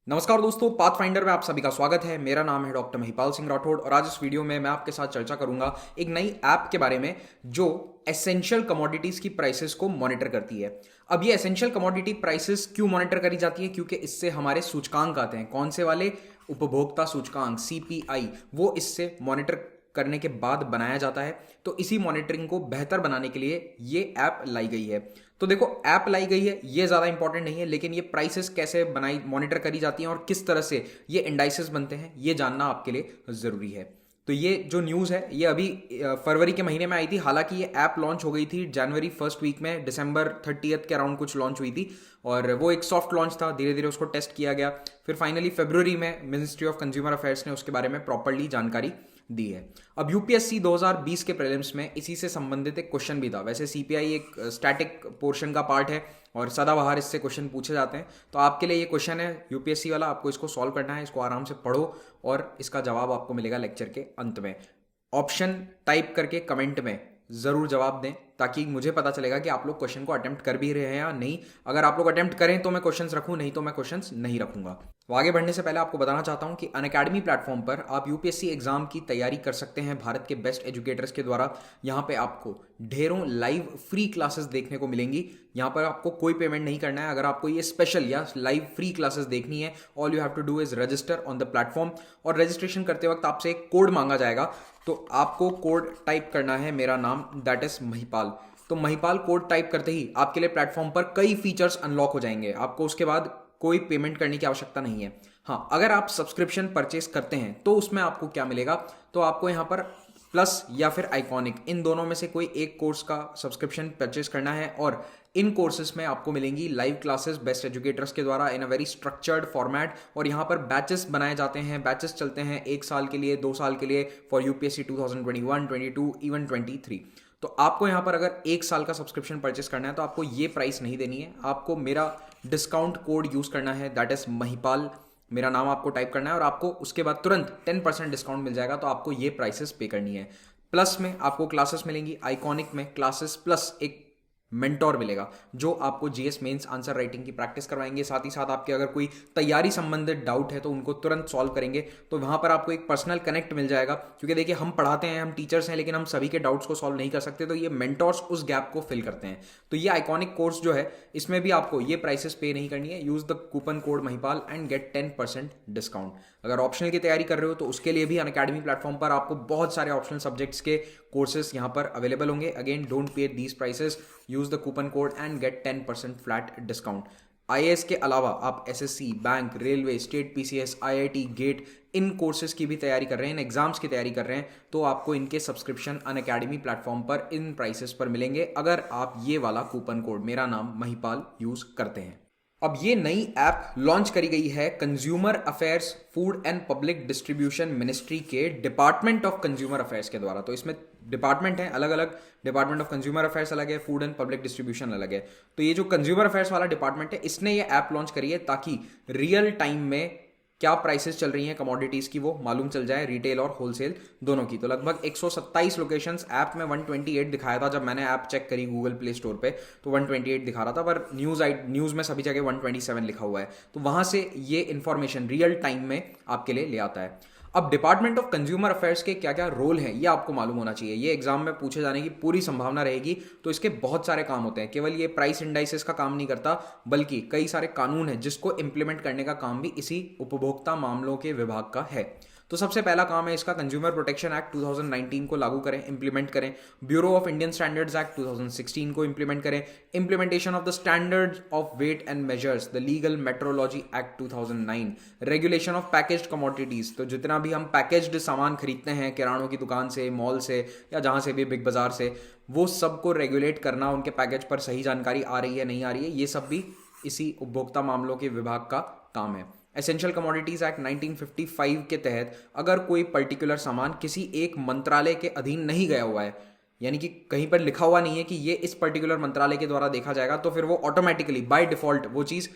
नमस्कार दोस्तों, पाथफाइंडर में आप सभी का स्वागत है। मेरा नाम है डॉक्टर महिपाल सिंह राठौड़ और आज इस वीडियो में मैं आपके साथ चर्चा करूंगा एक नई ऐप के बारे में जो एसेंशियल कमोडिटीज की प्राइसेस को मॉनिटर करती है। अब ये एसेंशियल कमोडिटी प्राइसेस क्यों मॉनिटर करी जाती है? क्योंकि इससे हमारे सूचकांक आते हैं। कौन से वाले? उपभोक्ता सूचकांक सीपीआई, वो इससे मॉनिटर करने के बाद बनाया जाता है। तो इसी मॉनिटरिंग को बेहतर बनाने के लिए ये ऐप लाई गई है। तो देखो, ऐप लाई गई है ये ज़्यादा इंपॉर्टेंट नहीं है, लेकिन ये प्राइसेस कैसे बनाई मॉनिटर करी जाती हैं और किस तरह से ये इंडाइसेस बनते हैं ये जानना आपके लिए ज़रूरी है। तो ये जो न्यूज़ है ये अभी फरवरी के महीने में आई थी। हालांकि ये ऐप लॉन्च हो गई थी जनवरी फर्स्ट वीक में, दिसंबर 30 के अराउंड कुछ लॉन्च हुई थी और वो एक सॉफ्ट लॉन्च था। धीरे धीरे उसको टेस्ट किया गया, फिर फाइनली फरवरी में मिनिस्ट्री ऑफ कंज्यूमर अफेयर्स ने उसके बारे में प्रॉपर्ली जानकारी दी है। अब यूपीएससी 2020 के प्रीलिम्स में इसी से संबंधित एक क्वेश्चन भी था। वैसे सीपीआई एक स्टैटिक पोर्शन का पार्ट है और सदाबहार इससे क्वेश्चन पूछे जाते हैं। तो आपके लिए ये क्वेश्चन है यूपीएससी वाला, आपको इसको सॉल्व करना है। इसको आराम से पढ़ो और इसका जवाब आपको मिलेगा लेक्चर के अंत में। ऑप्शन टाइप करके कमेंट में ज़रूर जवाब दें ताकि मुझे पता चलेगा कि आप लोग क्वेश्चन को अटेम्प्ट कर भी रहे हैं या नहीं। अगर आप लोग अटेम्प्ट करें तो मैं क्वेश्चंस रखूं, नहीं तो मैं क्वेश्चंस नहीं रखूंगा। तो आगे बढ़ने से पहले आपको बताना चाहता हूं कि अनअकैडमी प्लेटफॉर्म पर आप यूपीएससी एग्जाम की तैयारी कर सकते हैं भारत के बेस्ट एजुकेटर्स के द्वारा। यहाँ पे आपको ढेरों लाइव फ्री क्लासेस देखने को मिलेंगी। यहाँ पर आपको कोई पेमेंट नहीं करना है। अगर आपको ये स्पेशल या लाइव फ्री क्लासेस देखनी है, all you have to do is register on the platform. और रजिस्ट्रेशन करते वक्त आपसे एक कोड मांगा जाएगा, तो आपको कोड टाइप करना है मेरा नाम, दैट इज महिपाल। तो महिपाल कोड टाइप करते ही आपके लिए प्लेटफॉर्म पर कई फीचर्स अनलॉक हो जाएंगे। आपको उसके बाद कोई पेमेंट करने की आवश्यकता नहीं है। हाँ, अगर आप सब्सक्रिप्शन परचेस करते हैं तो उसमें आपको क्या मिलेगा? तो आपको यहाँ पर प्लस या फिर आइकॉनिक, इन दोनों में से कोई एक कोर्स का सब्सक्रिप्शन परचेस करना है और इन कोर्सेज में आपको मिलेंगी लाइव क्लासेस बेस्ट एजुकेटर्स के द्वारा इन अ वेरी स्ट्रक्चर्ड फॉर्मेट। और यहाँ पर बैचेस बनाए जाते हैं। बैचेस चलते हैं 1 साल के लिए, 2 साल के लिए फॉर यूपीएससी 2021, 22, इवन 23। तो आपको यहाँ पर अगर 1 साल का सब्सक्रिप्शन परचेस करना है तो आपको ये प्राइस नहीं देनी है। आपको मेरा डिस्काउंट कोड यूज करना है, दैट इज महिपाल। मेरा नाम आपको टाइप करना है और आपको उसके बाद तुरंत 10% डिस्काउंट मिल जाएगा। तो आपको ये प्राइसेस पे करनी है। प्लस में आपको क्लासेस मिलेंगी, आइकॉनिक में क्लासेस प्लस एक मेंटोर मिलेगा जो आपको जीएस मेंस आंसर राइटिंग की प्रैक्टिस करवाएंगे। साथ ही साथ आपके अगर कोई तैयारी संबंधित डाउट है तो उनको तुरंत सॉल्व करेंगे। तो वहां पर आपको एक पर्सनल कनेक्ट मिल जाएगा, क्योंकि देखिए हम पढ़ाते हैं, हम टीचर्स हैं, लेकिन हम सभी के डाउट्स को सॉल्व नहीं कर सकते। तो ये मेंटोर्स उस गैप को फिल करते हैं। तो ये आइकॉनिक कोर्स जो है इसमें भी आपको ये प्राइसेस पे नहीं करनी है। Use the coupon code Mahipal and get 10% discount. अगर ऑप्शनल की तैयारी कर रहे हो तो उसके लिए भी अनअकैडमी प्लेटफॉर्म पर आपको बहुत सारे ऑप्शनल सब्जेक्ट्स के कोर्सेज यहाँ पर अवेलेबल होंगे। Again, don't pay these prices, use the coupon code and get 10% flat discount. IAS के अलावा आप SSC, bank, railway, state PCS, IIT, GATE, इन कोर्सेज की भी तैयारी कर रहे हैं, इन एग्जाम्स की तैयारी कर रहे हैं, तो आपको इनके सब्सक्रिप्शन अनअकैडमी प्लेटफॉर्म पर इन प्राइसेस पर मिलेंगे अगर आप ये वाला कूपन कोड मेरा नाम महिपाल यूज करते हैं। अब ये नई ऐप लॉन्च करी गई है consumer affairs, food and public distribution ministry के डिपार्टमेंट ऑफ कंज्यूमर अफेयर्स के द्वारा। तो इसमें डिपार्टमेंट है अलग अलग, डिपार्टमेंट ऑफ कंज्यूमर अफेयर्स अलग है, फूड एंड पब्लिक डिस्ट्रीब्यूशन अलग है। तो ये जो कंज्यूमर अफेयर्स वाला डिपार्टमेंट है इसने ये ऐप लॉन्च करी है ताकि रियल टाइम में क्या प्राइसेस चल रही हैं कमोडिटीज की वो मालूम चल जाए, रिटेल और होलसेल दोनों की। तो लगभग 127 लोकेशंस, ऐप में 128 दिखाया था। जब मैंने ऐप चेक करी गूगल प्ले स्टोर पे तो 128 दिखा रहा था, पर न्यूज़ में सभी जगह 127 लिखा हुआ है। तो वहां से ये इंफॉर्मेशन रियल टाइम में आपके लिए ले आता है। अब डिपार्टमेंट ऑफ कंज्यूमर अफेयर्स के क्या क्या रोल हैं ये आपको मालूम होना चाहिए। ये एग्जाम में पूछे जाने की पूरी संभावना रहेगी। तो इसके बहुत सारे काम होते हैं। केवल ये प्राइस इंडाइसेस का काम नहीं करता, बल्कि कई सारे कानून हैं जिसको इंप्लीमेंट करने का काम भी इसी उपभोक्ता मामलों के विभाग का है। तो सबसे पहला काम है इसका, कंज्यूमर प्रोटेक्शन एक्ट 2019 को लागू करें, इंप्लीमेंट करें। Bureau of Indian standards act 2016 को इंप्लीमेंट करें। Implementation of the standards of weight and measures, the legal metrology act 2009। Regulation of packaged commodities, तो जितना भी हम पैकेज्ड सामान खरीदते हैं किरानों की दुकान से, मॉल से या जहां से भी, बिग बाजार से, वो सबको रेगुलेट करना, उनके पैकेज पर सही जानकारी आ रही है नहीं आ रही है, ये सब भी इसी उपभोक्ता मामलों के विभाग का काम है। एसेंशियल कमोडिटीज एक्ट 1955 के तहत अगर कोई पर्टिकुलर सामान किसी एक मंत्रालय के अधीन नहीं गया हुआ है, यानी कि कहीं पर लिखा हुआ नहीं है कि ये इस पर्टिकुलर मंत्रालय के द्वारा देखा जाएगा, तो फिर वो ऑटोमेटिकली बाय डिफॉल्ट वो चीज़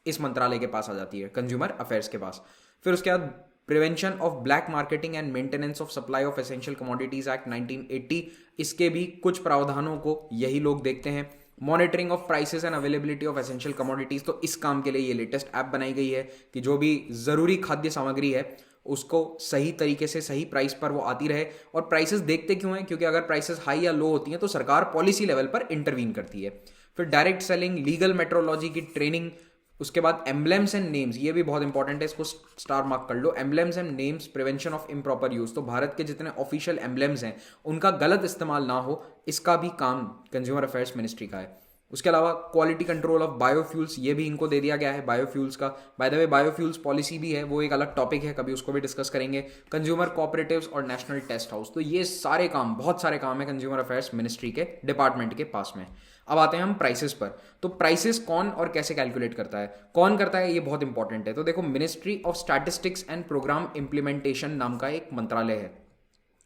इस मंत्रालय के पास आ जाती है, कंज्यूमर अफेयर्स के पास। फिर उसके बाद prevention of black marketing and maintenance of supply of essential commodities act 1980, इसके भी कुछ प्रावधानों को यही लोग देखते हैं। Monitoring of prices and availability of essential commodities, तो इस काम के लिए ये लेटेस्ट ऐप बनाई गई है कि जो भी ज़रूरी खाद्य सामग्री है उसको सही तरीके से सही प्राइस पर वो आती रहे। और प्राइसेस देखते क्यों हैं? क्योंकि अगर प्राइसेस हाई या लो होती हैं तो सरकार पॉलिसी लेवल पर इंटरवीन करती है। फिर डायरेक्ट सेलिंग, लीगल मेट्रोलॉजी की ट्रेनिंग, उसके बाद एम्बलेम्स एंड नेम्स, ये भी बहुत इंपॉर्टेंट है, इसको स्टार मार्क कर लो। Emblems and names, prevention of improper use, तो भारत के जितने ऑफिशियल एम्बलेम्स हैं उनका गलत इस्तेमाल ना हो, इसका भी काम कंज्यूमर अफेयर्स मिनिस्ट्री का है। उसके अलावा क्वालिटी कंट्रोल ऑफ बायोफ्यूल्स, ये भी इनको दे दिया गया है बायोफ्यूल्स का। By the way biofuels policy भी है, वो एक अलग टॉपिक है, कभी उसको भी डिस्कस करेंगे। कंज्यूमर कोऑपरेटिव्स और नेशनल टेस्ट हाउस, तो ये सारे काम, बहुत सारे काम है कंज्यूमर अफेयर्स मिनिस्ट्री के डिपार्टमेंट के पास में। अब आते हैं हम प्राइसेस पर। तो प्राइसेस कौन और कैसे कैलकुलेट करता है, कौन करता है, ये बहुत इंपॉर्टेंट है। तो देखो, ministry of statistics and programme implementation नाम का एक मंत्रालय है,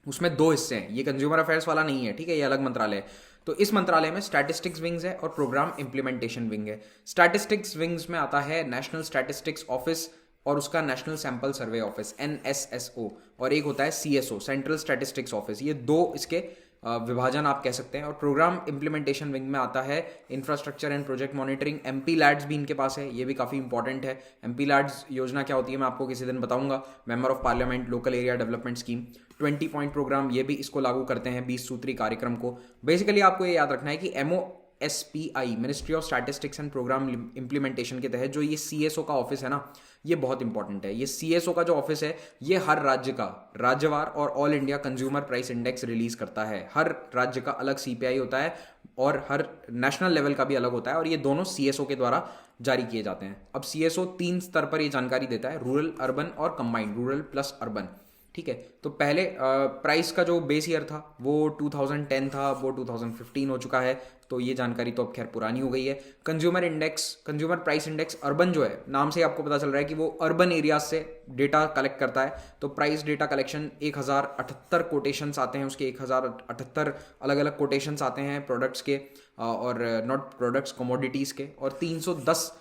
उसमें दो हिस्से हैं, ये कंज्यूमर अफेयर्स वाला नहीं है, ठीक है, ये अलग मंत्रालय है। तो इस मंत्रालय में स्टैटिस्टिक्स विंग्स है और प्रोग्राम इंप्लीमेंटेशन विंग है। स्टैटिस्टिक्स विंग्स में आता है नेशनल स्टैटिस्टिक्स ऑफिस और उसका national sample survey office NSSO, और एक होता है CSO, सेंट्रल स्टैटिस्टिक्स ऑफिस। ये दो इसके विभाजन आप कह सकते हैं। और प्रोग्राम इंप्लीमेंटेशन विंग में आता है infrastructure and project monitoring. MP lads भी इनके पास है, ये भी काफ़ी इंपॉर्टेंट है। MP लैड्स योजना क्या होती है मैं आपको किसी दिन बताऊंगा। Member of parliament local area development scheme, 20 point programme, ये भी इसको लागू करते हैं 20 सूत्री कार्यक्रम को। बेसिकली आपको ये याद रखना है कि MOSPI, ministry of statistics and programme implementation के तहत जो ये CSO का ऑफिस है ना, ये बहुत इंपॉर्टेंट है। ये CSO का जो ऑफिस है ये हर राज्य का राज्यवार और all India consumer price index release करता है। हर राज्य का अलग CPI होता है और हर नेशनल लेवल का भी अलग होता है, और ये दोनों CSO के द्वारा जारी किए जाते हैं। अब CSO 3 स्तर पर ये जानकारी देता है, रूरल, अर्बन और कंबाइंड, रूरल प्लस अर्बन, ठीक है। तो पहले प्राइस का जो बेस ईयर था वो 2010 था, वो 2015 हो चुका है, तो ये जानकारी तो अब खैर पुरानी हो गई है। Consumer index, consumer price index urban जो है, नाम से आपको पता चल रहा है कि वो अर्बन एरियाज से डेटा कलेक्ट करता है। तो प्राइस डेटा कलेक्शन 1078 कोटेशंस आते हैं उसके, 1078 अलग अलग कोटेशंस आते हैं प्रोडक्ट्स के, और नॉट प्रोडक्ट्स, कमोडिटीज़ के, और 310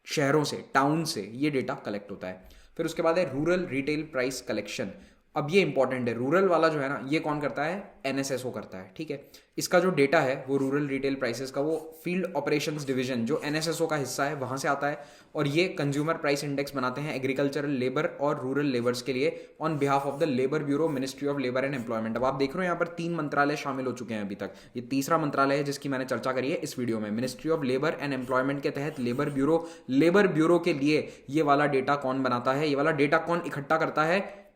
शहरों से, टाउन से ये डेटा कलेक्ट होता है। फिर उसके बाद है रूरल रिटेल प्राइस कलेक्शन। अब ये इंपॉर्टेंट है, रूरल वाला जो है ना, ये कौन करता है? NSSO करता है, ठीक है। इसका जो डेटा है वो रूरल रिटेल प्राइसेस का, वो फील्ड ऑपरेशंस डिवीजन जो NSSO का हिस्सा है वहां से आता है, और ये कंज्यूमर प्राइस इंडेक्स बनाते हैं एग्रीकल्चरल लेबर और रूरल लेबर्स के लिए on behalf of the labour bureau, ministry of labour and employment. अब आप देख रहे हो यहाँ पर 3 मंत्रालय शामिल हो चुके हैं अभी तक, ये तीसरा मंत्रालय है जिसकी मैंने चर्चा करी है इस वीडियो में। Ministry of labour and employment के तहत लेबर ब्यूरो, लेबर ब्यूरो के लिए ये वाला डेटा कौन बनाता है, ये वाला डेटा कौन इकट्ठा करता है?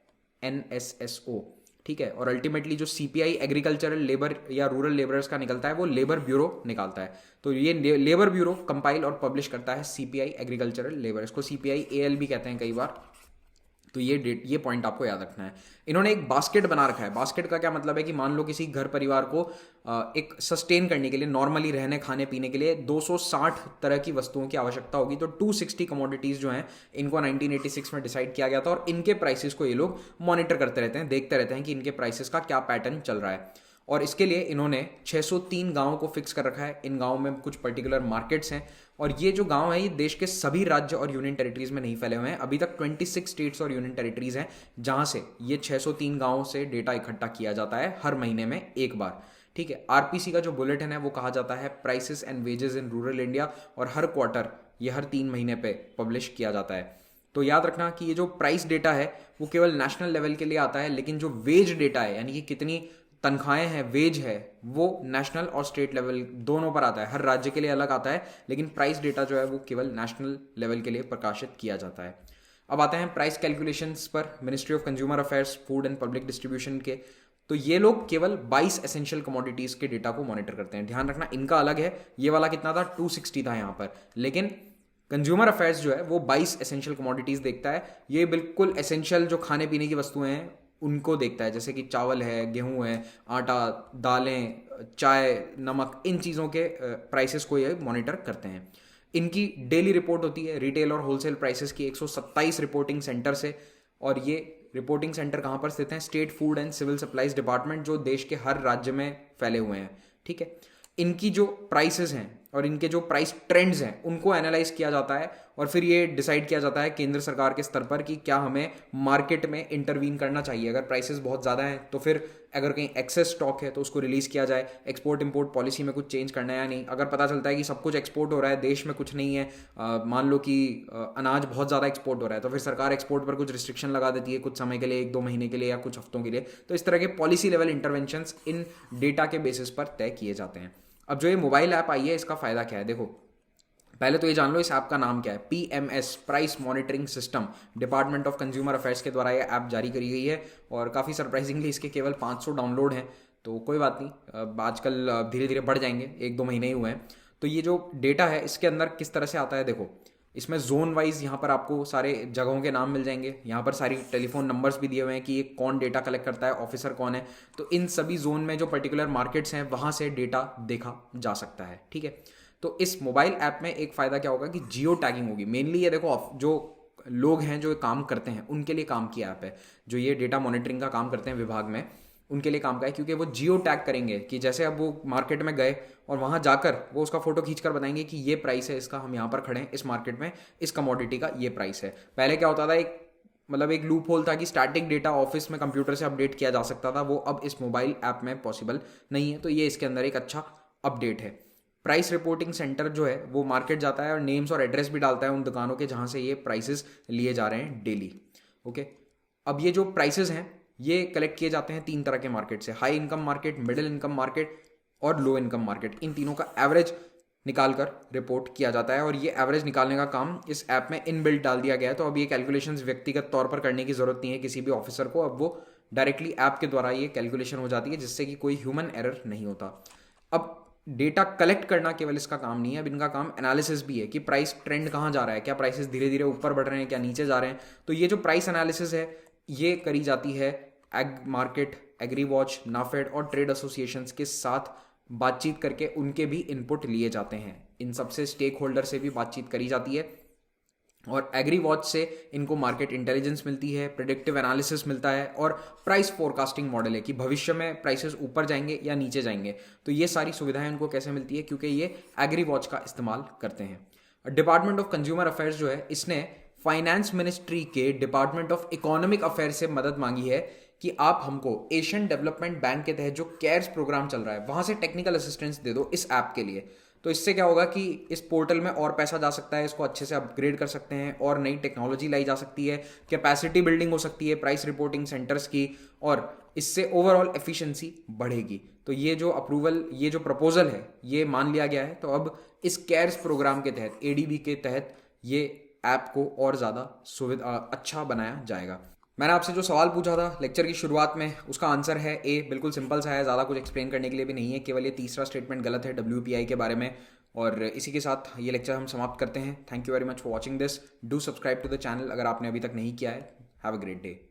NSSO, ठीक है। और अल्टीमेटली जो CPI एग्रीकल्चरल लेबर या रूरल लेबरर्स का निकलता है वो लेबर ब्यूरो निकालता है। तो ये लेबर ब्यूरो कंपाइल और पब्लिश करता है CPI एग्रीकल्चरल लेबर, इसको CPI AL भी कहते हैं कई बार। तो ये पॉइंट आपको याद रखना है। इन्होंने एक बास्केट बना रखा है। बास्केट का क्या मतलब है कि मान लो किसी घर परिवार को एक सस्टेन करने के लिए, नॉर्मली रहने खाने पीने के लिए 260 तरह की वस्तुओं की आवश्यकता होगी, तो 260 कमोडिटीज जो हैं इनको 1986 में डिसाइड किया गया था, और इनके प्राइसेस को ये लोग मॉनिटर करते रहते हैं, देखते रहते हैं कि इनके प्राइसेस का क्या पैटर्न चल रहा है। और इसके लिए इन्होंने 603 गांवों को फिक्स कर रखा है। इन गांवों में कुछ पर्टिकुलर मार्केट्स हैं, और ये जो गांव है ये देश के सभी राज्य और यूनियन टेरिटरीज में नहीं फैले हुए हैं। अभी तक 26 स्टेट्स और यूनियन टेरिटरीज हैं जहां से ये 603 गांवों से डेटा इकट्ठा किया जाता है हर महीने में एक बार, ठीक है। RPC का जो बुलेटिन है वो कहा जाता है prices and wages in rural India, और हर क्वार्टर ये हर 3 महीने पे पब्लिश किया जाता है। तो याद रखना कि ये जो प्राइस डेटा है वो केवल नेशनल लेवल के लिए आता है, लेकिन जो वेज डेटा है यानी कि कितनी तनख्वाहें हैं, वेज है, वो नेशनल और स्टेट लेवल दोनों पर आता है। हर राज्य के लिए अलग आता है, लेकिन प्राइस डेटा जो है वो केवल नेशनल लेवल के लिए प्रकाशित किया जाता है। अब आते हैं प्राइस कैलकुलेशंस पर, ministry of consumer affairs, food and public distribution के। तो ये लोग केवल 22 एसेंशियल कमोडिटीज के डेटा को मॉनिटर करते हैं। ध्यान रखना इनका अलग है, ये वाला कितना था? 260 था यहाँ पर, लेकिन कंज्यूमर अफेयर्स जो है वो 22 एसेंशियल कमोडिटीज देखता है। ये बिल्कुल एसेंशियल जो खाने पीने की वस्तुएं हैं उनको देखता है, जैसे कि चावल है, गेहूं है, आटा, दालें, चाय, नमक, इन चीज़ों के प्राइसेस को ये मॉनिटर करते हैं। इनकी डेली रिपोर्ट होती है रिटेल और होलसेल प्राइसेस की 127 रिपोर्टिंग सेंटर से, और ये रिपोर्टिंग सेंटर कहाँ पर स्थित हैं? State food and civil supplies department, जो देश के हर राज्य में फैले हुए हैं, ठीक है। इनकी जो प्राइसेस हैं और इनके जो प्राइस ट्रेंड्स हैं उनको एनालाइज किया जाता है और फिर ये डिसाइड किया जाता है केंद्र सरकार के स्तर पर कि क्या हमें मार्केट में इंटरवीन करना चाहिए। अगर प्राइसेस बहुत ज़्यादा हैं तो फिर अगर कहीं एक्सेस स्टॉक है तो उसको रिलीज़ किया जाए, एक्सपोर्ट इंपोर्ट पॉलिसी में कुछ चेंज करना है या नहीं। अगर पता चलता है कि सब कुछ एक्सपोर्ट हो रहा है, देश में कुछ नहीं है, मान लो कि अनाज बहुत ज़्यादा एक्सपोर्ट हो रहा है, तो फिर सरकार एक्सपोर्ट पर कुछ रिस्ट्रिक्शन लगा देती है कुछ समय के लिए, 1-2 महीने के लिए या कुछ हफ्तों के लिए। तो इस तरह के पॉलिसी लेवल इंटरवेंशंस इन डेटा के बेसिस पर तय किए जाते हैं। अब जो ये मोबाइल ऐप आई है इसका फ़ायदा क्या है, देखो पहले तो ये जान लो इस ऐप का नाम क्या है। PMS, price monitoring system, department of consumer affairs के द्वारा ये ऐप जारी करी गई है और काफ़ी सरप्राइजिंगली इसके केवल 500 डाउनलोड हैं। तो कोई बात नहीं, आजकल धीरे धीरे बढ़ जाएंगे, 1-2 महीने ही हुए हैं। तो ये जो डेटा है इसके अंदर किस तरह से आता है, देखो इसमें जोन वाइज यहाँ पर आपको सारे जगहों के नाम मिल जाएंगे, यहाँ पर सारी टेलीफोन नंबर्स भी दिए हुए हैं कि ये कौन डेटा कलेक्ट करता है, ऑफिसर कौन है। तो इन सभी जोन में जो पर्टिकुलर मार्केट्स हैं वहाँ से डेटा देखा जा सकता है, ठीक है। तो इस मोबाइल ऐप में एक फ़ायदा क्या होगा कि जियो टैगिंग होगी। मेनली ये देखो जो लोग हैं जो काम करते हैं उनके लिए काम की ऐप है, जो ये डेटा मॉनिटरिंग का काम करते हैं विभाग में उनके लिए काम का है, क्योंकि वो जियो टैग करेंगे कि जैसे अब वो मार्केट में गए और वहाँ जाकर वो उसका फोटो खींचकर बताएंगे कि ये प्राइस है इसका, हम यहाँ पर खड़े हैं इस मार्केट में, इस कमोडिटी का ये प्राइस है। पहले क्या होता था, एक लूप होल था कि स्टैटिक डेटा ऑफिस में कंप्यूटर से अपडेट किया जा सकता था, वो अब इस मोबाइल ऐप में पॉसिबल नहीं है। तो ये इसके अंदर एक अच्छा अपडेट है। प्राइस रिपोर्टिंग सेंटर जो है वो मार्केट जाता है और नेम्स और एड्रेस भी डालता है उन दुकानों के जहाँ से ये प्राइसेस लिए जा रहे हैं डेली, ओके। अब ये जो प्राइसेस हैं ये कलेक्ट किए जाते हैं 3 तरह के मार्केट से, high income market, middle income market और लो इनकम मार्केट। इन तीनों का एवरेज निकालकर रिपोर्ट किया जाता है और ये एवरेज निकालने का काम इस ऐप में इनबिल्ट डाल दिया गया है। तो अब ये कैलकुलेशंस व्यक्तिगत तौर पर करने की जरूरत नहीं है किसी भी ऑफिसर को, अब वो डायरेक्टली ऐप के द्वारा ये कैलकुलेशन हो जाती है जिससे कि कोई ह्यूमन एरर नहीं होता। अब डेटा कलेक्ट करना केवल इसका काम नहीं है, अब इनका काम एनालिसिस भी है कि प्राइस ट्रेंड कहाँ जा रहा है, क्या प्राइसेस धीरे धीरे ऊपर बढ़ रहे हैं, क्या नीचे जा रहे हैं। तो ये जो प्राइस एनालिसिस है ये करी जाती है egg market, agri watch, NAFED और ट्रेड एसोसिएशंस के साथ बातचीत करके उनके भी इनपुट लिए जाते हैं। इन सबसे स्टेक होल्डर से भी बातचीत करी जाती है और एग्री वॉच से इनको मार्केट इंटेलिजेंस मिलती है, प्रेडिक्टिव एनालिसिस मिलता है और प्राइस फोरकास्टिंग मॉडल है कि भविष्य में प्राइसेस ऊपर जाएंगे या नीचे जाएंगे। तो ये सारी सुविधाएं इनको कैसे मिलती है, क्योंकि ये एग्री वॉच का इस्तेमाल करते हैं। डिपार्टमेंट ऑफ कंज्यूमर अफेयर्स जो है इसने फाइनेंस मिनिस्ट्री के डिपार्टमेंट ऑफ इकोनॉमिक अफेयर्स से मदद मांगी है कि आप हमको एशियन डेवलपमेंट बैंक के तहत जो केयर्स प्रोग्राम चल रहा है वहां से टेक्निकल असिस्टेंस दे दो इस ऐप के लिए। तो इससे क्या होगा कि इस पोर्टल में और पैसा जा सकता है, इसको अच्छे से अपग्रेड कर सकते हैं और नई टेक्नोलॉजी लाई जा सकती है, कैपेसिटी बिल्डिंग हो सकती है प्राइस रिपोर्टिंग सेंटर्स की और इससे ओवरऑल एफिशिएंसी बढ़ेगी। तो ये जो अप्रूवल, ये जो प्रपोजल है ये मान लिया गया है। तो अब इस केयर्स प्रोग्राम के तहत, एडीबी के तहत ये ऐप को और ज़्यादा सुविधा अच्छा बनाया जाएगा। मैंने आपसे जो सवाल पूछा था लेक्चर की शुरुआत में उसका आंसर है ए, बिल्कुल सिंपल सा है, ज़्यादा कुछ एक्सप्लेन करने के लिए भी नहीं है, केवल ये तीसरा स्टेटमेंट गलत है WPI के बारे में। और इसी के साथ ये लेक्चर हम समाप्त करते हैं। Thank you very much for watching this. Do subscribe to the channel अगर आपने अभी तक नहीं किया है। Have a great day.